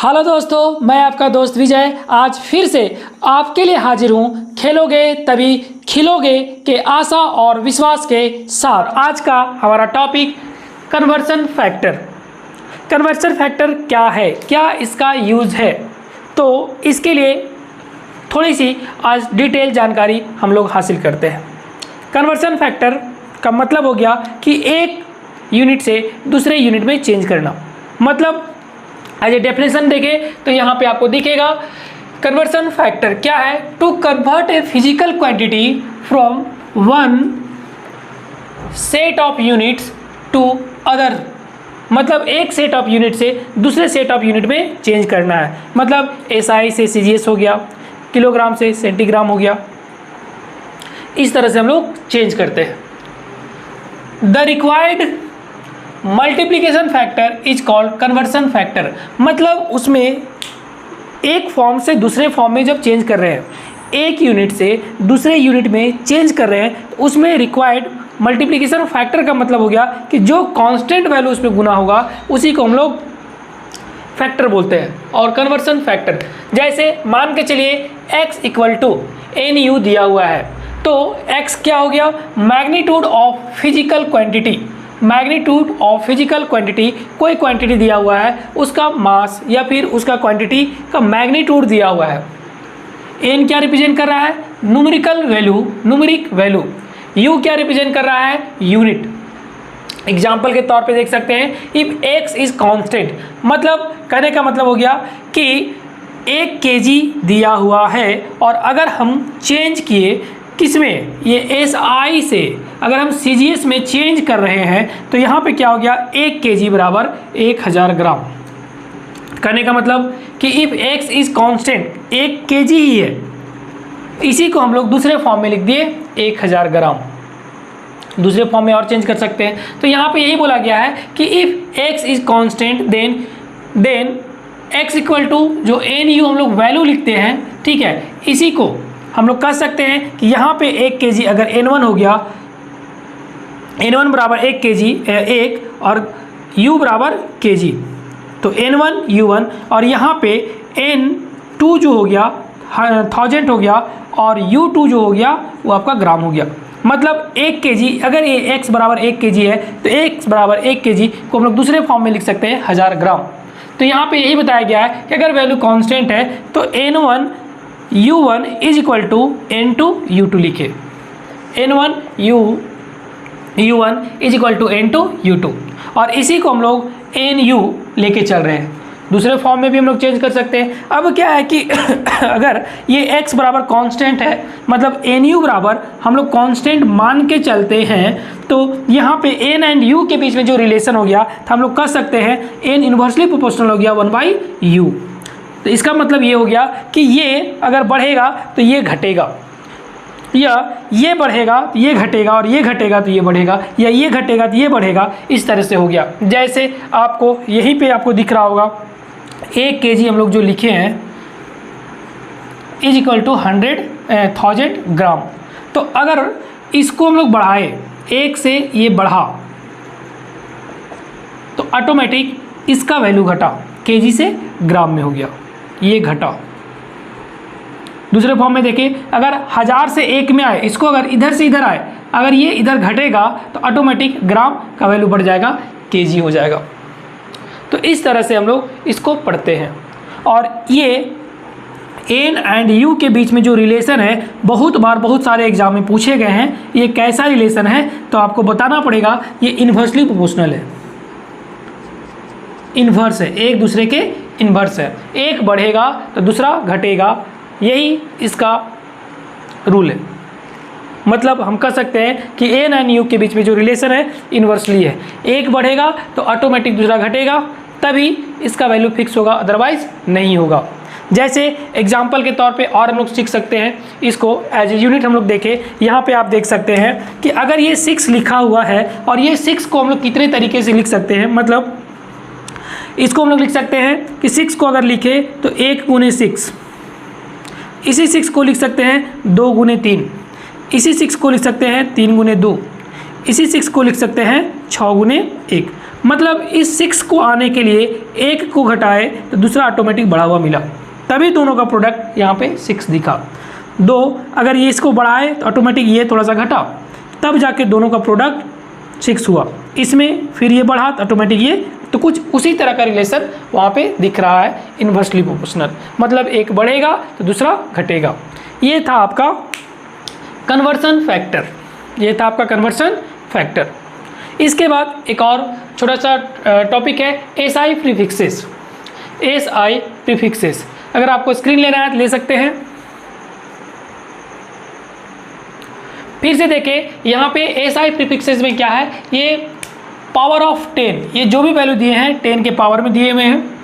Hello दोस्तों, मैं आपका दोस्त विजय आज फिर से आपके लिए हाजिर हूँ खेलोगे तभी खिलोगे के आशा और विश्वास के साथ। आज का हमारा topic conversion factor. Conversion factor क्या है, क्या इसका यूज़ है, तो इसके लिए थोड़ी सी आज डिटेल जानकारी हम लोग हासिल करते हैं। कन्वर्सन फैक्टर का मतलब हो गया कि एक यूनिट से दूसरे यूनिट में चेंज करना। मतलब आज ये डेफिनेशन देखें तो यहाँ पे आपको दिखेगा कन्वर्सन फैक्टर क्या है। To convert a physical quantity from one set of units to other. मतलब एक सेट ऑफ यूनिट से दूसरे सेट ऑफ यूनिट में चेंज करना है। मतलब SI से CGS हो गया, किलोग्राम से सेंटीग्राम हो गया, इस तरह से हम लोग चेंज करते हैं। The required multiplication factor is called conversion factor. मतलब उसमें एक फॉर्म से दूसरे फॉर्म में जब चेंज कर रहे हैं, एक यूनिट से दूसरे यूनिट में चेंज कर रहे हैं, तो उसमें रिक्वायर्ड मल्टीप्लिकेशन फैक्टर का मतलब हो गया कि जो कांस्टेंट वैल्यू उसमें गुना होगा उसी को हम लोग फैक्टर बोलते हैं। और कन्वर्सन फैक्टर जैसे मान के चलिए x इक्वल टू NU दिया हुआ है, तो x क्या हो गया, magnitude of physical quantity. Magnitude of physical quantity, कोई क्वांटिटी दिया हुआ है, उसका मास या फिर उसका क्वांटिटी का मैग्नीट्यूड दिया हुआ है। n क्या रिप्रेजेंट कर रहा है, numerical value, numeric value. u क्या रिप्रेजेंट कर रहा है, यूनिट। एग्जाम्पल के तौर पे देख सकते हैं इफ x इज कांस्टेंट। मतलब कहने का मतलब हो गया कि 1 kg दिया हुआ है और अगर हम चेंज किए किसमें, ये SI से अगर हम CGS में चेंज कर रहे हैं तो यहाँ पे क्या हो गया, 1 kg बराबर 1000 ग्राम। कहने का मतलब कि if x is constant, 1 kg ही है, इसी को हम लोग दूसरे फॉर्म में लिख दिए 1000 ग्राम। दूसरे फॉर्म में और चेंज कर सकते हैं। तो यहाँ पे यही बोला गया है कि if x is constant then x equal to जो NU हम लोग वैल्यू लिखते हैं, ठीक है, इसी को हम लोग कह सकते हैं कि यहाँ पे 1 kg अगर N1 हो गया, N1 बराबर 1 kg 1 और U बराबर kg, तो N1 U1 और यहाँ पे N2 जो हो गया 1000 हो गया और U2 जो हो गया वो आपका ग्राम हो गया। मतलब 1 kg अगर ये x बराबर 1 kg है तो x बराबर 1 kg को हम लोग दूसरे फॉर्म में लिख सकते हैं 1000 ग्राम। तो यहाँ पे यही बताया गया है कि अगर वैल्यू कांस्टेंट है तो N1 U1 is equal to N2 U2 लिखे। N1 U1 is equal to N2 U2 और इसी को हम लोग NU लेके चल रहे हैं। दूसरे फॉर्म में भी हम लोग चेंज कर सकते हैं। अब क्या है कि अगर ये x बराबर कांस्टेंट है, मतलब NU बराबर हम लोग कांस्टेंट मान के चलते हैं, तो यहाँ पे N एंड U के बीच में जो रिलेशन हो गया तो हम लोग कह सकते हैं N इन्वर्सली प्रोपोर्शनल हो गया 1/U। तो इसका मतलब ये हो गया कि ये अगर बढ़ेगा तो ये घटेगा, या ये बढ़ेगा तो ये घटेगा, और ये घटेगा तो ये बढ़ेगा, या ये घटेगा तो ये बढ़ेगा। इस तरह से हो गया। जैसे आपको यहीं पे आपको दिख रहा होगा 1 kg हम लोग जो लिखे हैं इज इक्वल टू 1000 ग्राम। तो अगर इसको हम लोग बढ़ाए, 1 से ये बढ़ा तो ऑटोमेटिक इसका वैल्यू घटा, kg से ग्राम में हो गया, ये घटा। दूसरे फॉर्म में देखें, अगर 1000 से 1 में आए, इसको अगर इधर से इधर आए, अगर ये इधर घटेगा तो ऑटोमेटिक ग्राम का वैल्यू बढ़ जाएगा, kg हो जाएगा। तो इस तरह से हम लोग इसको पढ़ते हैं। और ये N एंड U के बीच में जो रिलेशन है बहुत बार बहुत सारे एग्जाम में पूछे गए हैं। ये कैसा रिलेशन है तो आपको बताना पड़ेगा, ये इन्वर्सली प्रोपोर्शनल है, इन्वर्स है, एक दूसरे के इन्वर्स है। एक बढ़ेगा तो दूसरा घटेगा, यही इसका रूल है। मतलब हम कह सकते हैं कि N एंड U के बीच में जो रिलेशन है इन्वर्सली है। एक बढ़ेगा तो ऑटोमेटिक दूसरा घटेगा, तभी इसका वैल्यू फिक्स होगा, अदरवाइज नहीं होगा। जैसे एग्जाम्पल के तौर पे और हम लोग सीख सकते हैं इसको एज ए यूनिट। हम लोग देखें, यहाँ पे आप देख सकते हैं कि अगर ये 6 लिखा हुआ है और ये 6 को हम लोग कितने तरीके से लिख सकते हैं। मतलब इसको हम लोग लिख सकते हैं कि 6 को अगर लिखे तो 1 × 6, इसी 6 को लिख सकते हैं 2 × 3, इसी 6 को लिख सकते हैं 3 × 2, इसी 6 को लिख सकते हैं 6 × 1। मतलब इस 6 को आने के लिए एक को घटाए तो दूसरा ऑटोमेटिक बढ़ा हुआ मिला, तभी दोनों का प्रोडक्ट यहाँ पे 6 दिखा। 2 अगर ये इसको बढ़ाए तो ऑटोमेटिक ये थोड़ा सा घटा, तब जाके दोनों का प्रोडक्ट 6 हुआ। इसमें फिर ये बढ़ा तो ऑटोमेटिक ये, तो कुछ उसी तरह का रिलेशन वहाँ पे दिख रहा है, इन्वर्सली प्रोपोर्शनल, मतलब एक बढ़ेगा तो दूसरा घटेगा। ये था आपका कन्वर्सन फैक्टर, ये था आपका कन्वर्सन फैक्टर। इसके बाद एक और छोटा सा टॉपिक है एसआई प्रीफिक्सेस। एसआई प्रीफिक्सेस अगर आपको स्क्रीन लेना है तो ले सकते हैं। फिर से देखें यहाँ पे एसआई प्रीफिक्सेस में क्या है, ये पावर ऑफ 10, ये जो भी वैल्यू दिए हैं 10 के पावर में दिए हुए हैं।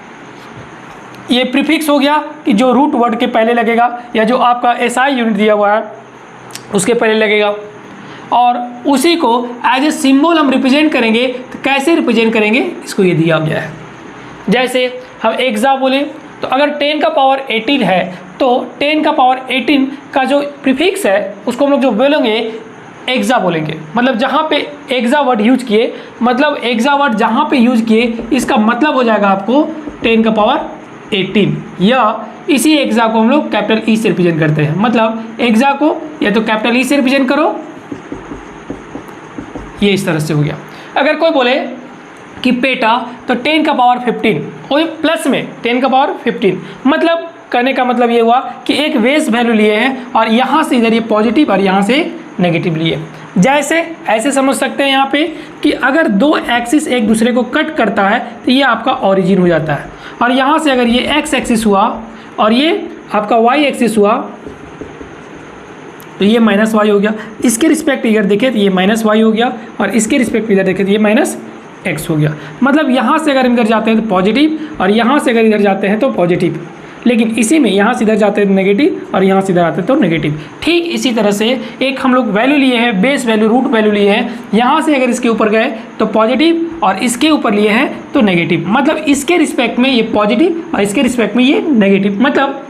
ये प्रीफिक्स हो गया कि जो रूट वर्ड के पहले लगेगा, या जो आपका एसआई यूनिट दिया हुआ है उसके पहले लगेगा, और उसी को एज ए सिंबल हम रिप्रेजेंट करेंगे। तो कैसे रिप्रेजेंट करेंगे, इसको ये दिया गया है। जैसे हम एग्जा बोले तो अगर 10 का पावर 18 है तो 10 का पावर 18 का जो प्रीफिक्स है उसको हम लोग जो बोलेंगे एग्जा बोलेंगे। मतलब जहाँ पे एग्जा वर्ड यूज किए, मतलब एग्जा वर्ड जहाँ पे यूज किए, इसका मतलब हो जाएगा आपको 10 का पावर 18, या इसी एग्जा को हम लोग कैपिटल ई से रिप्रेजेंट करते हैं। मतलब एग्जा को या तो कैपिटल ई से रिप्रेजेंट करो, ये इस तरह से हो गया। अगर कोई बोले कि पेटा तो 10 का पावर 15, और प्लस में 10 का पावर 15, मतलब करने का मतलब ये हुआ कि एक वेस वैल्यू लिए हैं और यहाँ से इधर ये पॉजिटिव और यहाँ से नेगेटिव लिए। जैसे ऐसे समझ सकते हैं यहाँ पे कि अगर दो एक्सिस एक दूसरे को कट करता है तो ये आपका ओरिजिन हो जाता है, और यहाँ से अगर ये एक्स एक्सिस हुआ और ये आपका वाई एक्सिस हुआ तो ये माइनस वाई हो गया। इसके रिस्पेक्ट इधर देखें तो ये माइनस वाई हो गया, और इसके रिस्पेक्ट इधर देखें तो ये माइनस एक्स हो गया। मतलब यहाँ से अगर इधर जाते हैं तो पॉजिटिव, और यहाँ से अगर इधर जाते हैं तो पॉजिटिव, लेकिन इसी में यहाँ से इधर जाते हैं तो नेगेटिव, और यहाँ से इधर आते हैं तो नेगेटिव। ठीक इसी तरह से एक हम लोग वैल्यू लिए हैं, बेस वैल्यू, रूट वैल्यू लिए हैं, यहाँ से अगर इसके ऊपर गए तो पॉजिटिव और इसके ऊपर लिए हैं तो नेगेटिव। मतलब इसके रिस्पेक्ट में ये पॉजिटिव और इसके रिस्पेक्ट में ये नेगेटिव। मतलब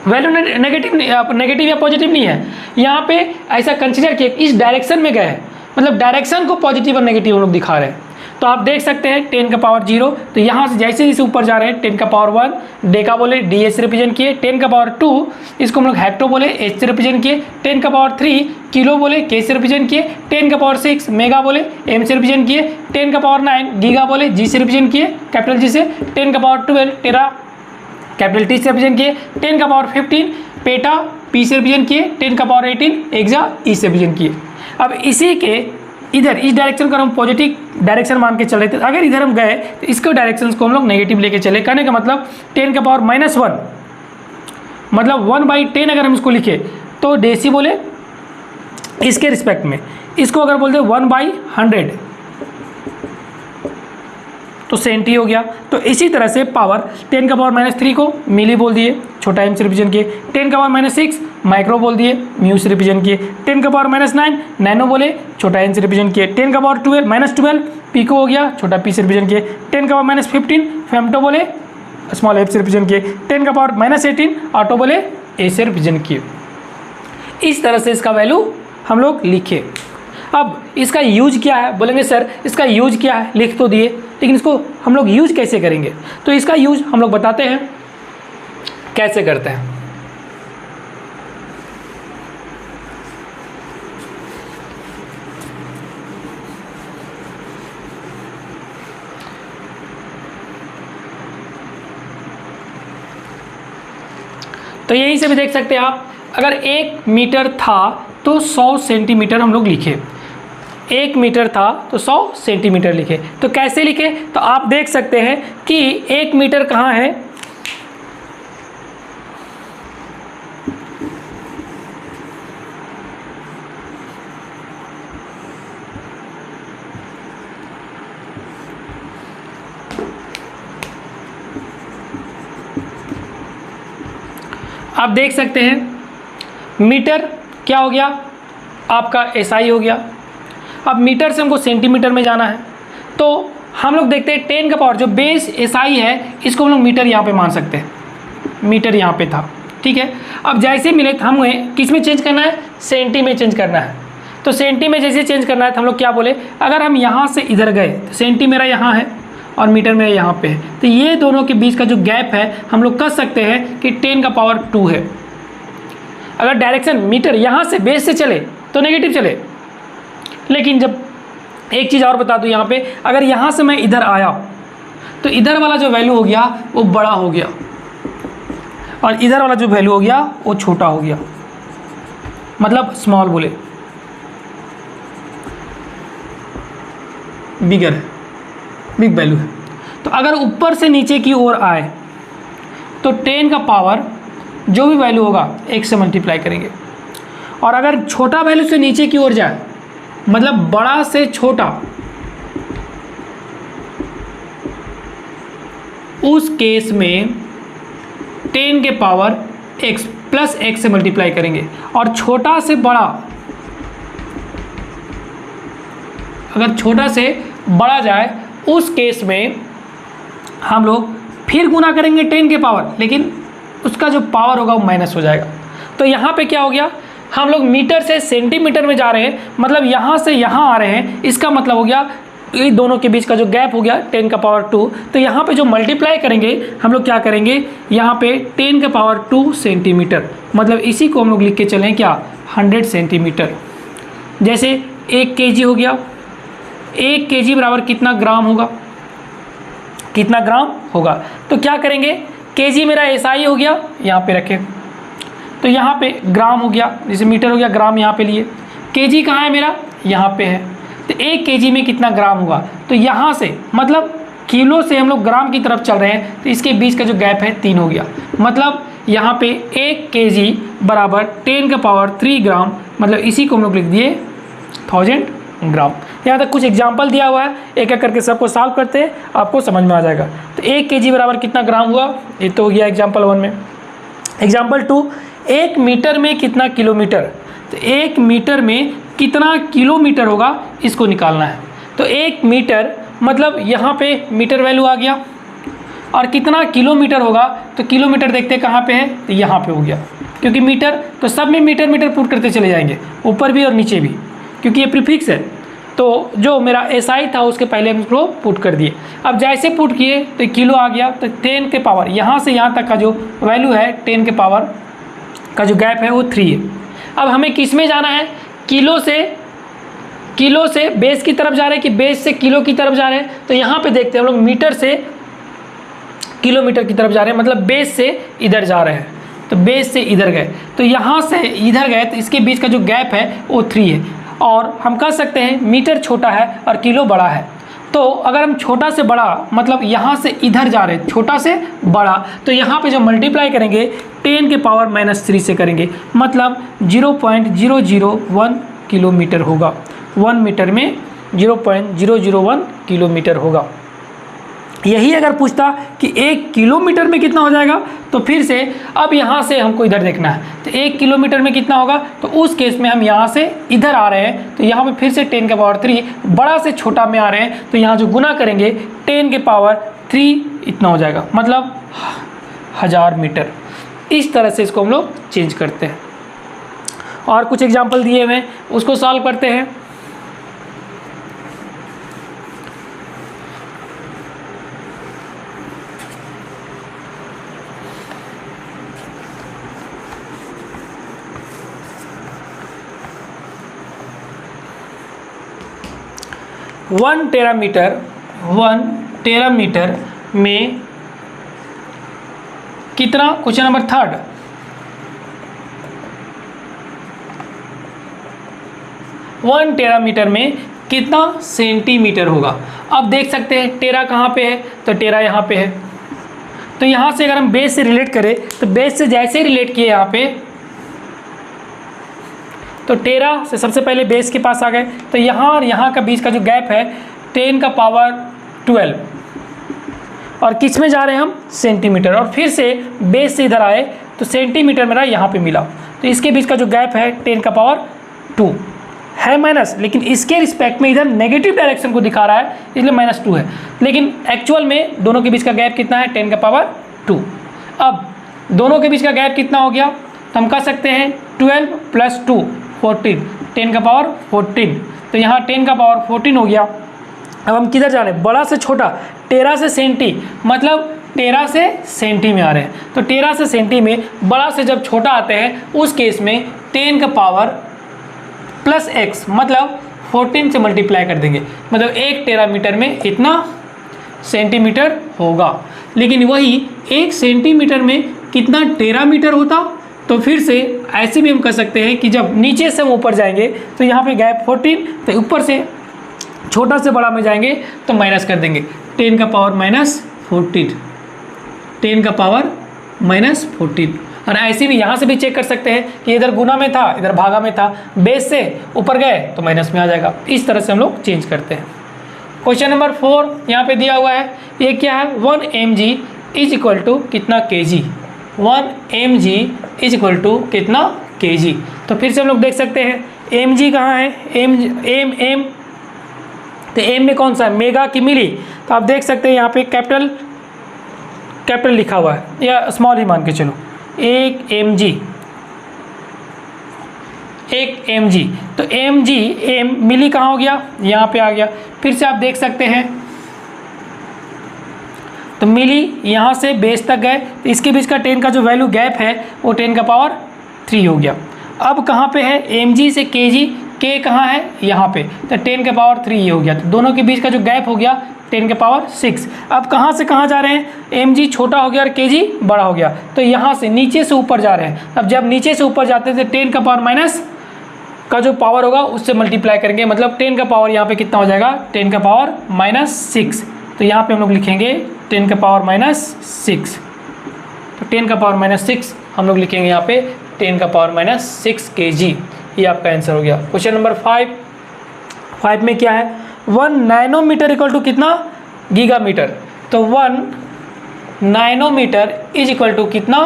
वैल्यू नेगेटिव या पॉजिटिव नहीं है, यहाँ पे ऐसा कंसिडर किया इस डायरेक्शन में गए, मतलब डायरेक्शन को पॉजिटिव और नेगेटिव हम लोग दिखा रहे हैं। तो आप देख सकते हैं 10 का पावर 0, तो यहाँ से जैसे जैसे ऊपर जा रहे हैं 10 का पावर 1 डेका बोले डी एच से रिप्रेजेंट किए, 10 का पावर 2 इसको हम लोग हेक्टो बोले एच से रिप्रेजेंट किए, 10 का पावर 3 किलो बोले के से रिप्रेजेंट किए, 10 का पावर 6 मेगा बोले एम से रिप्रेजेंट किए, 10 का पावर 9 गीगा बोले जी से रिप्रेजेंट किए कैपिटल जी से, 10 का पावर 12 टेरा कैपिटल टी से रिप्रेजेंट किए, 10 का पावर 15 पेटा पी से रिप्रेजेंट किए, 10 का पावर 18 एग्जा ई से रिप्रेजेंट किए। अब इसी के इधर इस डायरेक्शन को हम पॉजिटिव डायरेक्शन मान के चल रहे थे, अगर इधर हम गए तो इसको डायरेक्शंस को हम लोग नेगेटिव लेके चले। कहने का मतलब 10 का पावर -1, मतलब 1/10 अगर हम इसको लिखे तो डेसी बोले इसके रिस्पेक्ट में, इसको अगर बोलते 1/100 तो सेंटी हो गया। तो इसी तरह से पावर 10 का पावर -3 को मिली बोल दिए, छोटा एम से रिप्रेजेंट किए, 10 का पावर -6 माइक्रो बोल दिए, म्यू से रिप्रेजेंट किए, 10 का पावर -9 नैनो बोले, छोटा एन से रिप्रेजेंट किए, 10 का पावर -12 पीको हो गया, छोटा पी से रिप्रेजेंट किए, 10 का पावर -15 फेमटो बोले, स्मॉल एफ से रिप्रेजेंट किए, 10 का पावर -18 ऑटो बोले ए से रिप्रेजेंट किए। इस तरह से इसका वैल्यू हम लोग लिखे। अब इसका यूज क्या है, बोलेंगे सर इसका यूज क्या है, लिख तो दिए लेकिन इसको हम लोग यूज कैसे करेंगे। तो इसका यूज हम लोग बताते हैं कैसे करते हैं। तो यहीं से भी देख सकते हैं आप, अगर 1 मीटर था तो 100 सेंटीमीटर हम लोग लिखे, 1 मीटर था तो 100 सेंटीमीटर लिखे। तो कैसे लिखे, तो आप देख सकते हैं कि 1 मीटर कहाँ है, आप देख सकते हैं मीटर क्या हो गया आपका एसआई हो गया। अब मीटर से हमको सेंटीमीटर में जाना है, तो हम लोग देखते हैं 10 का पावर जो बेस एसआई है इसको हम लोग मीटर यहाँ पे मान सकते हैं, मीटर यहाँ पे था, ठीक है। अब जैसे मिले तो हमें किस में चेंज करना है, सेंटी में चेंज करना है। तो सेंटी में जैसे चेंज करना है तो हम लोग क्या बोले, अगर हम यहाँ से इधर गए तो सेंटी मेरा यहाँ है और मीटर मेरा यहाँ पे है, तो ये दोनों के बीच का जो गैप है हम लोग कह सकते हैं कि 10⁻² है। अगर डायरेक्शन मीटर यहाँ से बेस से चले तो नेगेटिव चले, लेकिन जब एक चीज़ और बता दूँ यहाँ पे, अगर यहाँ से मैं इधर आया तो इधर वाला जो वैल्यू हो गया वो बड़ा हो गया और इधर वाला जो वैल्यू हो गया वो छोटा हो गया, मतलब स्मॉल बोले, बिगर है, बिग वैल्यू है। तो अगर ऊपर से नीचे की ओर आए तो 10 का पावर जो भी वैल्यू होगा 1 से मल्टीप्लाई करेंगे, और अगर छोटा वैल्यू से नीचे की ओर जाए मतलब बड़ा से छोटा, उस केस में 10 के पावर x प्लस x से मल्टीप्लाई करेंगे, और छोटा से बड़ा, अगर छोटा से बड़ा जाए उस केस में हम लोग फिर गुना करेंगे 10 के पावर, लेकिन उसका जो पावर होगा वो माइनस हो जाएगा। तो यहाँ पे क्या हो गया, हम लोग मीटर से सेंटीमीटर में जा रहे हैं, मतलब यहाँ से यहाँ आ रहे हैं, इसका मतलब हो गया ये दोनों के बीच का जो गैप हो गया 10⁻²। तो यहाँ पे जो मल्टीप्लाई करेंगे हम लोग क्या करेंगे, यहाँ पे 10⁻² सेंटीमीटर, मतलब इसी को हम लोग लिख के चलें क्या, 100 सेंटीमीटर। जैसे 1 kg हो गया, 1 kg बराबर कितना ग्राम होगा, कितना ग्राम होगा, तो क्या करेंगे, kg मेरा SI हो गया, यहाँ पे रखें, तो यहाँ पे ग्राम हो गया, जैसे मीटर हो गया, ग्राम यहाँ पे लिए, kg कहाँ है मेरा, यहाँ पे है, तो 1 kg में कितना ग्राम होगा, तो यहाँ से मतलब किलो से हम लोग ग्राम की तरफ चल रहे हैं, तो इसके बीच का जो गैप है 3 हो गया, मतलब यहाँ पे 1 kg बराबर 10⁻³ ग्राम, मतलब इसी को हम लोग लिख दिए 1000 ग्राम। यहाँ तक कुछ एग्जाम्पल दिया हुआ है, एक एक करके सबको सॉल्व करते हैं, आपको समझ में आ जाएगा। तो 1 kg बराबर कितना ग्राम हुआ, ये तो हो गया एग्जाम्पल 1 में। एग्जाम्पल 2, 1 मीटर में कितना किलोमीटर, तो 1 मीटर में कितना किलोमीटर होगा इसको निकालना है। तो 1 मीटर मतलब यहाँ पे मीटर वैल्यू आ गया, और कितना किलोमीटर होगा, तो किलोमीटर देखते हैं कहाँ पे है, तो यहाँ पे हो गया, क्योंकि मीटर तो सब में मीटर मीटर पुट करते चले जाएंगे, ऊपर भी और नीचे भी, क्योंकि ये प्रीफिक्स है। तो जो मेरा SI था उसके पहले हम इसको पुट कर दिए, अब जैसे पुट किए तो किलो आ गया, तो 10 के पावर यहाँ से यहाँ तक का जो वैल्यू है 10 के पावर का जो गैप है वो 3 है। अब हमें किस में जाना है, किलो से बेस की तरफ जा रहे हैं कि बेस से किलो की तरफ जा रहे हैं, तो यहाँ पे देखते हैं हम लोग मीटर से किलोमीटर की तरफ जा रहे हैं, मतलब बेस से इधर जा रहे हैं, तो बेस से इधर गए, तो यहाँ से इधर गए, तो इसके बीच का जो गैप है वो 3 है, और हम कह सकते हैं मीटर छोटा है और किलो बड़ा है। तो अगर हम छोटा से बड़ा मतलब यहाँ से इधर जा रहे हैं, छोटा से बड़ा, तो यहाँ पे जो मल्टीप्लाई करेंगे 10 के पावर -3 से करेंगे, मतलब 0.001 किलोमीटर होगा, 1 मीटर में 0.001 किलोमीटर होगा। यही अगर पूछता कि 1 किलोमीटर में कितना हो जाएगा, तो फिर से अब यहाँ से हमको इधर देखना है, तो 1 किलोमीटर में कितना होगा, तो उस केस में हम यहाँ से इधर आ रहे हैं, तो यहाँ पे फिर से 10 के पावर 3 बड़ा से छोटा में आ रहे हैं, तो यहाँ जो गुना करेंगे 10 के पावर 3 इतना हो जाएगा, मतलब 1000 मीटर। इस तरह से इसको हम लोग चेंज करते हैं। और कुछ एग्जाम्पल दिए हुए हैं, उसको सॉल्व करते हैं। वन टेरामीटर में कितना, क्वेश्चन नंबर 3, 1 टेरामीटर में कितना सेंटीमीटर होगा। अब देख सकते हैं टेरा कहाँ पे है, तो टेरा यहाँ पे है, तो यहाँ से अगर हम बेस से रिलेट करें, तो बेस से जैसे रिलेट किए यहाँ पे, तो टेरा से सबसे पहले बेस के पास आ गए, तो यहाँ और यहाँ का बीच का जो गैप है 10 का पावर 12, और किस में जा रहे हैं हम, सेंटीमीटर, और फिर से बेस से इधर आए तो सेंटीमीटर मेरा यहाँ पे मिला, तो इसके बीच का जो गैप है 10 का पावर 2 है माइनस, लेकिन इसके रिस्पेक्ट में इधर नेगेटिव डायरेक्शन को दिखा रहा है, इसलिए -2 है, लेकिन एक्चुअल में दोनों के बीच का गैप कितना है, 10 का पावर 2। अब दोनों के बीच का गैप कितना हो गया, तो हम कह सकते हैं 12 + 2 14, 10 का पावर 14, तो यहाँ 10 का पावर 14 हो गया। अब हम किधर जा रहे हैं, बड़ा से छोटा, टेरा से सेंटी, मतलब टेरा से सेंटी में आ रहे हैं। तो टेरा से सेंटी में बड़ा से जब छोटा आते हैं उस केस में 10 का पावर प्लस x, मतलब 14 से मल्टीप्लाई कर देंगे, मतलब 1 टेरामीटर में इतना सेंटीमीटर होगा। लेकिन वही 1 सेंटीमीटर में कितना टेरामीटर होता, तो फिर से ऐसे भी हम कर सकते हैं कि जब नीचे से हम ऊपर जाएंगे तो यहाँ पे गैप 14, तो ऊपर से छोटा से बड़ा में जाएंगे तो माइनस कर देंगे, 10 का पावर माइनस 14, 10 का पावर माइनस 14। और ऐसे भी यहाँ से भी चेक कर सकते हैं कि इधर गुना में था, इधर भागा में था, बेस से ऊपर गए तो माइनस में आ जाएगा। इस तरह से हम लोग चेंज करते हैं। क्वेश्चन नंबर 4 यहाँ पे दिया हुआ है, ये क्या है, 1 mg इज इक्वल टू कितना kg, 1 mg is equal to कितना kg। तो फिर से हम लोग देख सकते हैं mg कहाँ है, m, तो m में कौन सा है, मेगा की मिली, तो आप देख सकते हैं यहाँ पे कैपिटल लिखा हुआ है या स्मॉल ही मान के चलो, 1 mg, तो mg m मिली कहाँ हो गया, यहाँ पे आ गया। फिर से आप देख सकते हैं तो मिली यहाँ से बेस तक गए, तो इसके बीच का 10 का जो वैल्यू गैप है वो 10 का पावर 3 हो गया। अब कहाँ पे है, mg से kg, k कहाँ है, यहाँ पे, तो 10 का पावर 3 ये हो गया। तो दोनों के बीच का जो गैप हो गया 10 के पावर 6। अब कहाँ से कहाँ जा रहे हैं, mg छोटा हो गया और kg बड़ा हो गया, तो यहाँ से नीचे से ऊपर जा रहे हैं। अब जब नीचे से ऊपर जाते हैं तो 10 का पावर माइनस का जो पावर होगा उससे मल्टीप्लाई करेंगे, मतलब 10 का पावर यहाँ पे कितना हो जाएगा, 10 का पावर माइनस 6। तो यहाँ पे हम लोग लिखेंगे 10 का पावर माइनस 6, तो 10 का पावर माइनस 6 हम लोग लिखेंगे यहाँ पे 10 का पावर माइनस 6 kg। ये आपका आंसर हो गया। क्वेश्चन नंबर 5 में क्या है, 1 नैनोमीटर इक्वल टू कितना, गीगामीटर, तो 1 नैनोमीटर इज इक्वल टू कितना,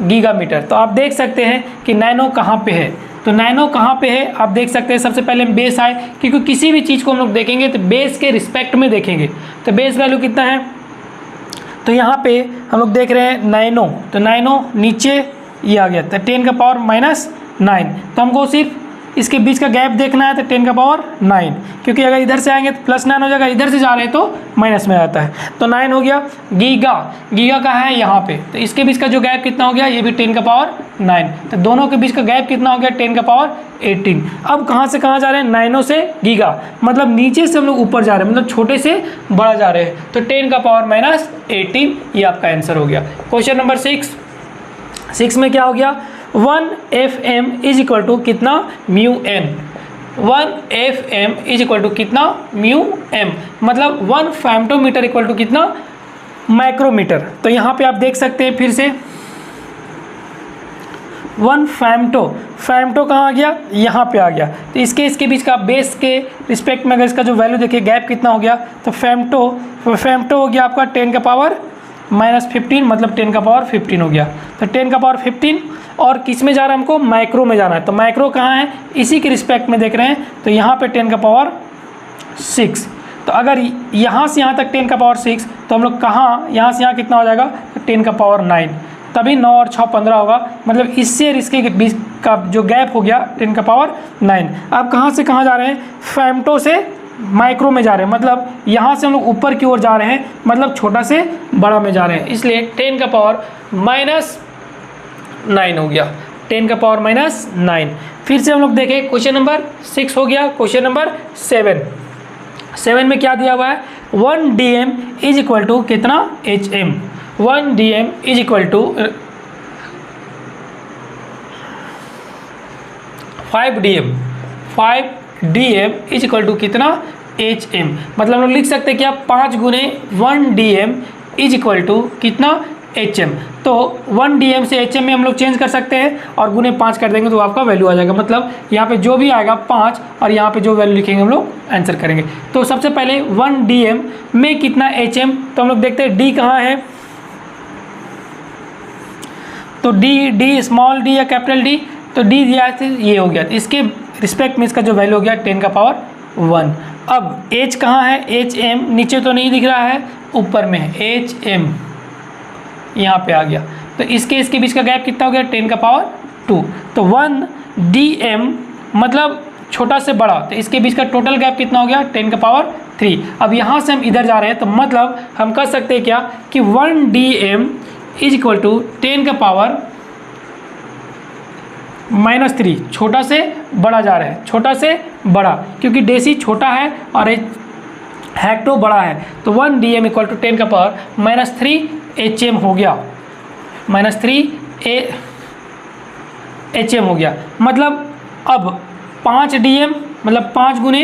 गीगामीटर। तो आप देख सकते हैं कि नैनो कहाँ पे है, तो नैनो कहाँ पे है आप देख सकते हैं। सबसे पहले हम बेस आए, क्योंकि किसी भी चीज़ को हम लोग देखेंगे तो बेस के रिस्पेक्ट में देखेंगे, तो बेस वैल्यू कितना है, तो यहाँ पे हम लोग देख रहे हैं नैनो, तो नैनो नीचे ये आ गया, तो 10 का पावर माइनस 9, तो हमको सिर्फ इसके बीच का गैप देखना है, तो 10 का पावर 9, क्योंकि अगर इधर से आएंगे तो प्लस 9 हो जाएगा, इधर से जा रहे हैं तो माइनस में आता है, तो 9 हो गया। गीगा कहाँ है, यहाँ पे, तो इसके बीच का जो गैप कितना हो गया, ये भी 10 का पावर 9, तो दोनों के बीच का गैप कितना हो गया, 10 का पावर 18। अब कहाँ से कहाँ जा रहे हैं, नैनो से गीगा, मतलब नीचे से हम लोग ऊपर जा रहे हैं, मतलब छोटे से बड़ा जा रहे हैं, तो 10 का पावर माइनस 18, ये आपका आंसर हो गया। क्वेश्चन नंबर 6 में क्या हो गया, 1 FM इज इक्वल टू कितना, mu N, 1 FM is equal to कितना, म्यू एम, मतलब 1 फेम्टोमीटर इक्वल टू कितना, माइक्रोमीटर। तो यहाँ पे आप देख सकते हैं फिर से 1 फैम्टो कहाँ आ गया, यहाँ पे आ गया, तो इसके बीच का बेस के रिस्पेक्ट में अगर इसका जो वैल्यू देखिए गैप कितना हो गया, तो फैम्टो हो गया आपका 10 का पावर माइनस 15, मतलब 10 का पावर 15 हो गया। तो 10 का पावर 15 और किस में जा रहा है, हमको माइक्रो में जाना है, तो माइक्रो कहाँ है, इसी के रिस्पेक्ट में देख रहे हैं, तो यहाँ पे 10 का पावर 6। तो अगर यहाँ से यहाँ तक 10 का पावर 6, तो हम लोग कहाँ, यहाँ से यहाँ कितना हो जाएगा, तो 10 का पावर 9, तभी 9 और 6 15 होगा, मतलब इससे और इसके बीच का जो गैप हो गया 10 का पावर 9। अब कहाँ से कहाँ जा रहे हैं, फैम्टो से माइक्रो में जा रहे हैं, मतलब यहाँ से हम लोग ऊपर की ओर जा रहे हैं, मतलब छोटा से बड़ा में जा रहे हैं, इसलिए 10 का पावर माइनस 9 हो गया, 10 का पावर माइनस 9। फिर से हम लोग देखें, क्वेश्चन नंबर 6 हो गया। क्वेश्चन नंबर 7 में क्या दिया हुआ है, 1 DM इज इक्वल टू कितना, HM, 1 DM is equal to 5 DM is equal to कितना, HM, मतलब हम लोग लिख सकते हैं कि आप 5 गुने 1 DM इज इक्वल टू कितना, HM। तो 1 DM से HM में हम लोग चेंज कर सकते हैं और गुने 5 कर देंगे तो आपका वैल्यू आ जाएगा, मतलब यहाँ पे जो भी आएगा 5 और यहाँ पे जो वैल्यू लिखेंगे हम लोग आंसर करेंगे। तो सबसे पहले 1 DM में कितना HM, तो हम लोग देखते हैं D कहाँ है, तो D स्मॉल d या कैपिटल D, तो D दिया है, ये हो गया, इसके रिस्पेक्ट में इसका जो वैल्यू हो गया 10 का पावर 1। अब H कहाँ है, HM नीचे तो नहीं दिख रहा है, ऊपर में है, HM यहाँ पे आ गया, तो इसके बीच का गैप कितना हो गया, 10 का पावर 2। तो 1 DM मतलब छोटा से बड़ा, तो इसके बीच का टोटल गैप कितना हो गया 10 का पावर 3। अब यहाँ से हम इधर जा रहे हैं तो मतलब हम कह सकते हैं क्या कि 1 dm इज इक्वल टू 10 का पावर -3, छोटा से बड़ा जा रहे हैं, छोटा से बड़ा, क्योंकि डेसी छोटा है और हेक्टो बड़ा है, तो 1 dm इक्वल टू 10 का पावर -3 hm हो गया, -3 hm हो गया। मतलब अब 5 dm मतलब 5 गुने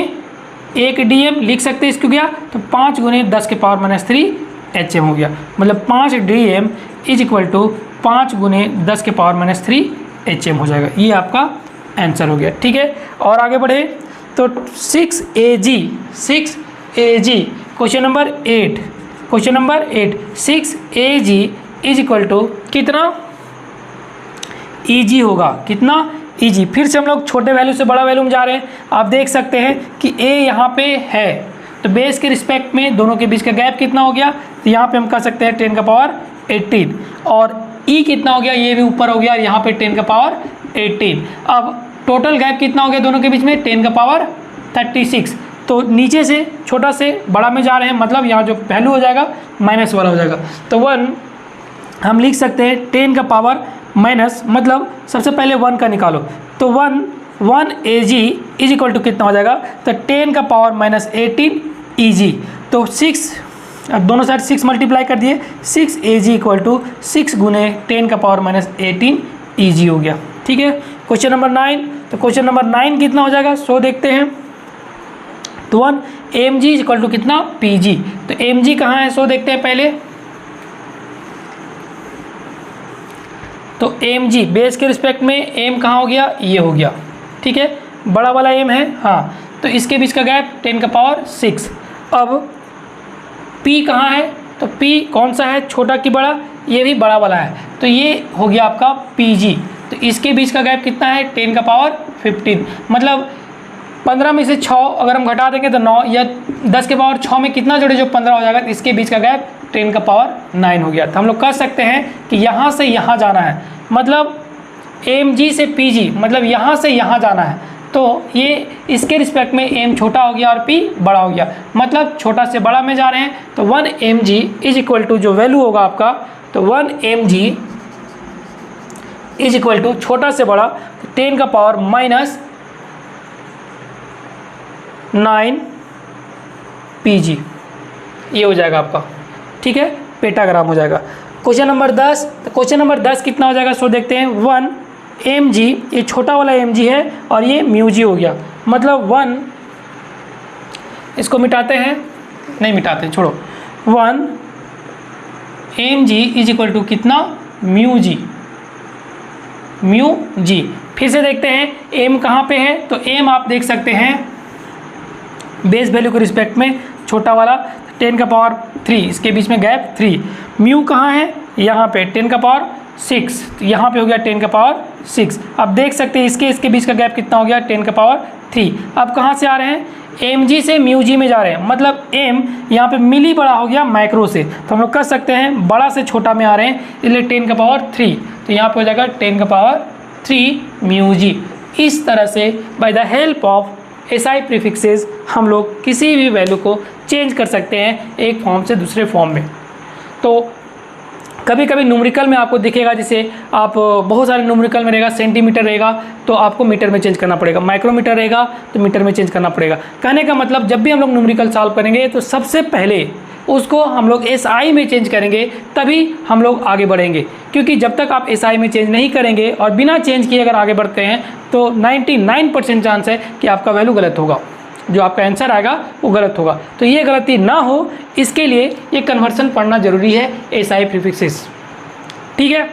1 dm लिख सकते हैं इसको क्या, तो 5 गुने 10 के पावर -3 hm हो गया। मतलब 5 dm इज इक्वल टू 5 गुने 10 के पावर -3 hm हो जाएगा। ये आपका आंसर हो गया, ठीक है। और आगे बढ़े तो 6 AG question number 8, 6 AG is equal to कितना EG होगा, कितना EG। फिर से हम लोग छोटे वैल्यू से बड़ा वैल्यू में जा रहे हैं। आप देख सकते हैं कि A यहाँ पे है, तो बेस के रिस्पेक्ट में दोनों के बीच का गैप कितना हो गया, तो यहाँ पे हम कह सकते हैं 10 का पावर 18, और E कितना हो गया, ये भी ऊपर हो गया, और यहाँ पे 10 का पावर 18। अब टोटल गैप कितना हो गया दोनों के बीच में, 10 का पावर 36। तो नीचे से छोटा से बड़ा में जा रहे हैं, मतलब यहाँ जो वैल्यू हो जाएगा माइनस वाला हो जाएगा। तो 1 हम लिख सकते हैं 10 का पावर माइनस, मतलब सबसे पहले 1 का निकालो, तो 1 AG इज इक्वल टू कितना हो जाएगा, तो 10 का पावर -18 EG। तो 6, अब दोनों साइड 6 मल्टीप्लाई कर दिए, 6 AG इक्वल टू 6 गुने 10 का पावर -18 EG हो गया, ठीक है। क्वेश्चन नंबर 9, तो क्वेश्चन नंबर 9 कितना हो जाएगा, सो देखते हैं। तो 1 mg इज इक्वल टू कितना pg, तो mg कहाँ है, सो देखते हैं पहले। तो mg बेस के रिस्पेक्ट में m कहाँ हो गया, ये हो गया, ठीक है, बड़ा वाला m है, हाँ। तो इसके बीच का गैप 10 का पावर 6। अब p कहाँ है, तो p कौन सा है, छोटा कि बड़ा, ये भी बड़ा वाला है, तो ये हो गया आपका pg। तो इसके बीच का गैप कितना है, 10 का पावर 15, मतलब 15 में से 6 अगर हम घटा देंगे तो 9, या 10 के पावर 6 में कितना जोड़े जो 15 हो जाएगा, तो इसके बीच का गैप 10 का पावर 9 हो गया। तो हम लोग कह सकते हैं कि यहाँ से यहाँ जाना है, मतलब mg से pg, मतलब यहाँ से यहाँ जाना है, तो ये इसके रिस्पेक्ट में m छोटा हो गया और p बड़ा हो गया, मतलब छोटा से बड़ा में जा रहे हैं। तो 1 mg इज इक्वल टू जो वैल्यू होगा आपका, तो 1 mg इज इक्वल टू छोटा से बड़ा 10 का पावर -9 pg, ये हो जाएगा आपका, ठीक है, पेटाग्राम हो जाएगा। क्वेश्चन नंबर 10, तो क्वेश्चन नंबर 10 कितना हो जाएगा, सो देखते हैं। 1 mg, ये छोटा वाला mg है और ये μg हो गया, मतलब 1, इसको मिटाते हैं, नहीं मिटाते, छोड़ो। 1 mg इज इक्वल टू कितना μg, फिर से देखते हैं m कहाँ पे है, तो m आप देख सकते हैं बेस वैल्यू के रिस्पेक्ट में छोटा वाला 10 का पावर 3, इसके बीच में गैप 3। म्यू कहाँ है, यहाँ पे 10 का पावर 6, तो यहाँ पे हो गया 10 का पावर 6। अब देख सकते हैं इसके बीच का गैप कितना हो गया, 10 का पावर 3। अब कहाँ से आ रहे हैं, mg से μg में जा रहे हैं, मतलब m यहाँ पे मिली बड़ा हो गया माइक्रो से, तो हम लोग कर सकते हैं बड़ा से छोटा में आ रहे हैं, इसलिए 10 का पावर 3, तो यहाँ पे हो जाएगा 10 का पावर 3 μg। इस तरह से by the help of SI prefixes हम लोग किसी भी वैल्यू को चेंज कर सकते हैं एक फॉर्म से दूसरे फॉर्म में। तो कभी कभी न्यूमेरिकल में आपको दिखेगा, जैसे आप बहुत सारे न्यूमेरिकल में रहेगा, सेंटीमीटर रहेगा तो आपको मीटर में चेंज करना पड़ेगा, माइक्रोमीटर रहेगा तो मीटर में चेंज करना पड़ेगा। कहने का मतलब जब भी हम लोग न्यूमेरिकल सॉल्व करेंगे तो सबसे पहले उसको हम लोग SI में चेंज करेंगे, तभी हम लोग आगे बढ़ेंगे, क्योंकि जब तक आप SI में चेंज नहीं करेंगे और बिना चेंज किए अगर आगे बढ़ते हैं तो 99% चांस है कि आपका वैल्यू गलत होगा, जो आपका आंसर आएगा वो गलत होगा। तो ये गलती ना हो इसके लिए ये कन्वर्सन पढ़ना जरूरी है, SI प्रीफिक्सेस, ठीक है।